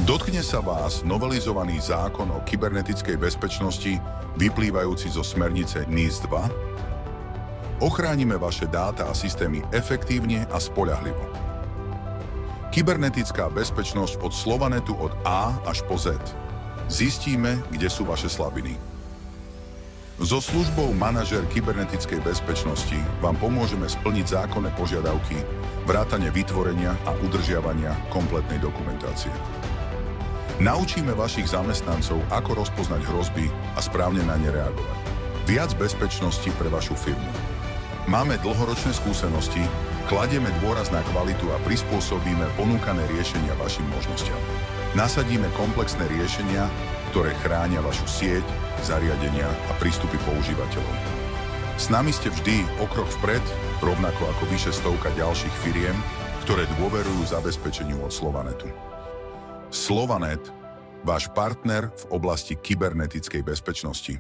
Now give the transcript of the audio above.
Dotkne sa vás novelizovaný zákon o kybernetickej bezpečnosti vyplývajúci zo smernice NIS 2? Ochránime vaše dáta a systémy efektívne a spoľahlivo. Kybernetická bezpečnosť od Slovanetu od A až po Z. Zistíme, kde sú vaše slabiny. So službou manažér kybernetickej bezpečnosti vám pomôžeme splniť zákonné požiadavky, vrátane vytvorenia a udržiavania kompletnej dokumentácie. Naučíme vašich zamestnancov, ako rozpoznať hrozby a správne na ne reagovať. Viac bezpečnosti pre vašu firmu. Máme dlhoročné skúsenosti, kladieme dôraz na kvalitu a prispôsobíme ponúkané riešenia vašim možnostiam. Nasadíme komplexné riešenia, ktoré chránia vašu sieť, zariadenia a prístupy používateľov. S nami ste vždy o krok vpred, rovnako ako vyše stovka ďalších firiem, ktoré dôverujú zabezpečeniu od Slovanetu. Slovanet, váš partner v oblasti kybernetickej bezpečnosti.